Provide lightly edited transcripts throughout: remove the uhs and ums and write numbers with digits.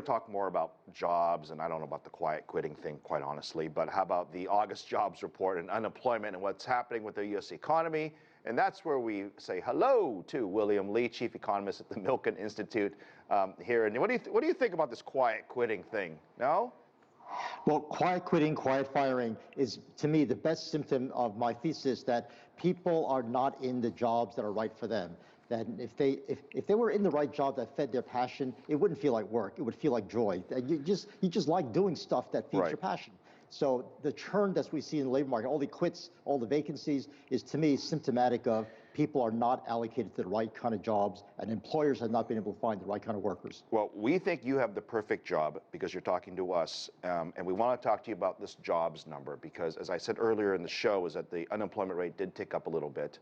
talk more about jobs, and I don't know about the quiet quitting thing, quite honestly, but how about the August jobs report and unemployment and what's happening with the U.S. economy? And that's where we say hello to William Lee, Chief Economist at the Milken Institute here. And what do you think about this quiet quitting thing? No? Well, quiet quitting, quiet firing is, to me, the best symptom of my thesis that people are not in the jobs that are right for them. That if they were in the right job that fed their passion, it wouldn't feel like work. It would feel like joy. You just like doing stuff that feeds your passion. So the churn that we see in the labor market, all the quits, all the vacancies, is to me symptomatic of people are not allocated to the right kind of jobs, and employers have not been able to find the right kind of workers. Well, we think you have the perfect job because you're talking to us, and we want to talk to you about this jobs number because, as I said earlier in the show, is that the unemployment rate did tick up a little bit.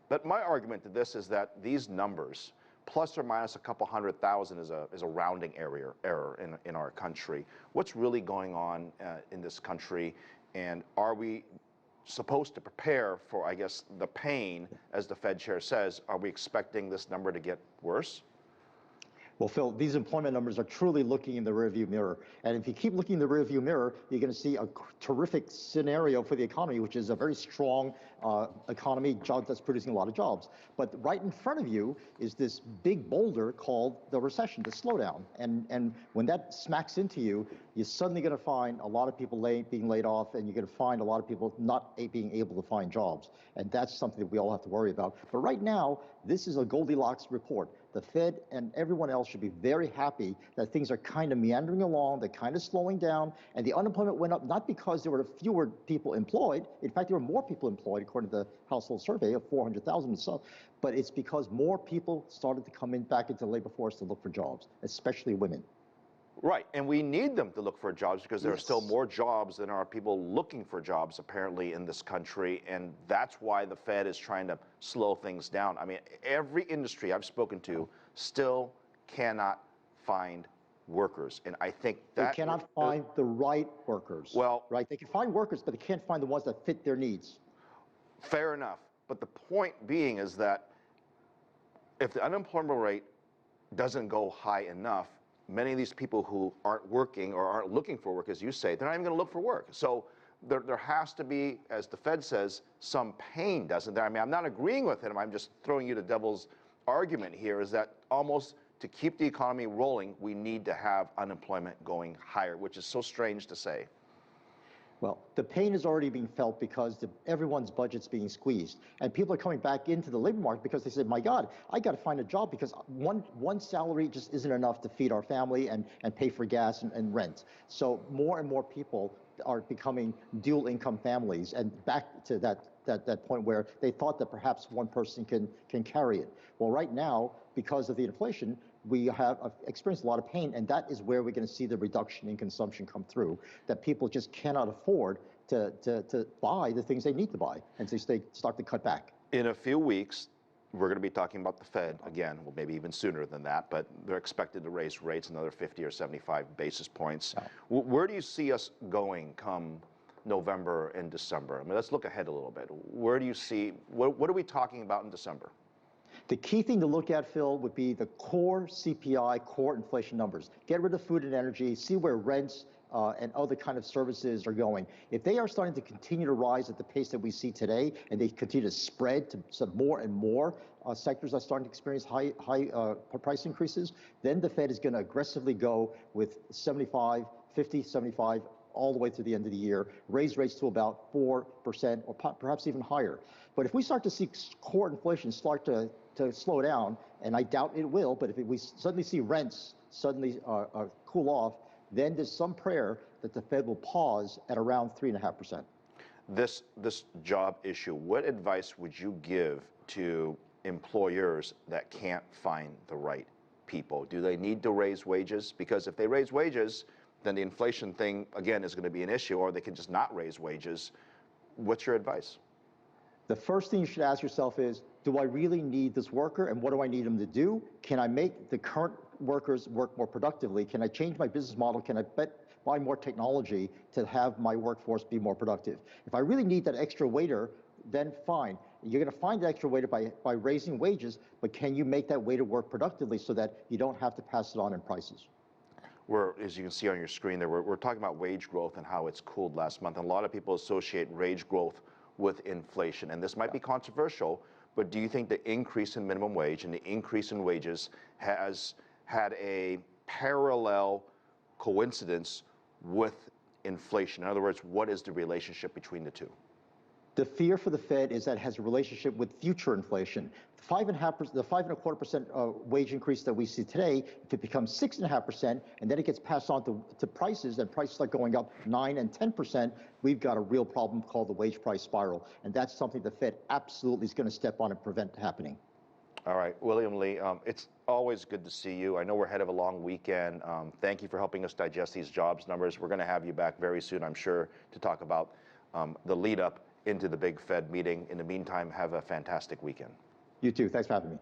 But my argument to this is that these numbers, plus or minus a couple 100,000 is a rounding error in our country. What's really going on in this country, and are we supposed to prepare for, I guess, the pain, as the Fed chair says? Are we expecting this number to get worse? Well, Phil, these employment numbers are truly looking in the rearview mirror. And if you keep looking in the rearview mirror, you're going to see a terrific scenario for the economy, which is a very strong economy, job that's producing a lot of jobs. But right in front of you is this big boulder called the recession, the slowdown. And when that smacks into you, you're suddenly going to find a lot of people being laid off, and you're going to find a lot of people not being able to find jobs. And that's something that we all have to worry about. But right now, this is a Goldilocks report. The Fed and everyone else should be very happy that things are kind of meandering along, they're kind of slowing down, and the unemployment went up not because there were fewer people employed. In fact, there were more people employed, according to the household survey of 400,000 and so, but it's because more people started to come back into the labor force to look for jobs, especially women. Right, and we need them to look for jobs because there are still more jobs than are people looking for jobs, apparently, in this country, and that's why the Fed is trying to slow things down. I mean, every industry I've spoken to still cannot find workers, and I think that— They cannot find the right workers. Well, right, they can find workers, but they can't find the ones that fit their needs. Fair enough, but the point being is that if the unemployment rate doesn't go high enough, many of these people who aren't working or aren't looking for work, as you say, they're not even going to look for work. So there has to be, as the Fed says, some pain, doesn't there? I mean, I'm not agreeing with him. I'm just throwing you the devil's argument here, is that almost to keep the economy rolling, we need to have unemployment going higher, which is so strange to say. Well, the pain is already being felt because everyone's budget's being squeezed. And people are coming back into the labor market because they said, my God, I got to find a job because one salary just isn't enough to feed our family and pay for gas and rent. So more and more people are becoming dual income families, and back to that point where they thought that perhaps one person can carry it. Well, right now, because of the inflation, we have experienced a lot of pain, and that is where we're going to see the reduction in consumption come through, that people just cannot afford to buy the things they need to buy, and so they start to cut back. In a few weeks, we're going to be talking about the Fed again, well, maybe even sooner than that, but they're expected to raise rates another 50 or 75 basis points. Oh. Where do you see us going come November and December? I mean, let's look ahead a little bit. Where do you see, what are we talking about in December? The key thing to look at, Phil, would be the core CPI, core inflation numbers. Get rid of food and energy, see where rents and other kind of services are going. If they are starting to continue to rise at the pace that we see today, and they continue to spread to some more and more sectors are starting to experience high price increases, then the Fed is going to aggressively go with 75, 50, 75, all the way to the end of the year, raise rates to about 4% or perhaps even higher. But if we start to see core inflation start to slow down, and I doubt it will, but if we suddenly see rents suddenly cool off, then there's some prayer that the Fed will pause at around 3.5%. This job issue, what advice would you give to employers that can't find the right people? Do they need to raise wages? Because if they raise wages, then the inflation thing, again, is going to be an issue, or they can just not raise wages. What's your advice? The first thing you should ask yourself is, do I really need this worker, and what do I need them to do? Can I make the current workers work more productively? Can I change my business model? Can I buy more technology to have my workforce be more productive? If I really need that extra waiter, then fine. You're going to find the extra waiter by raising wages, but can you make that waiter work productively so that you don't have to pass it on in prices? as you can see on your screen there, we're talking about wage growth and how it's cooled last month. And a lot of people associate wage growth with inflation. And this might be controversial, but do you think the increase in minimum wage and the increase in wages has had a parallel coincidence with inflation? In other words, what is the relationship between the two? The fear for the Fed is that it has a relationship with future inflation. The 5.25% wage increase that we see today, if it becomes 6.5%, and then it gets passed on to prices, and prices start going up 9 and 10%, we've got a real problem called the wage price spiral. And that's something the Fed absolutely is going to step on and prevent happening. All right, William Lee, it's always good to see you. I know we're ahead of a long weekend. Thank you for helping us digest these jobs numbers. We're going to have you back very soon, I'm sure, to talk about the lead up into the big Fed meeting. In the meantime, have a fantastic weekend. You too. Thanks for having me.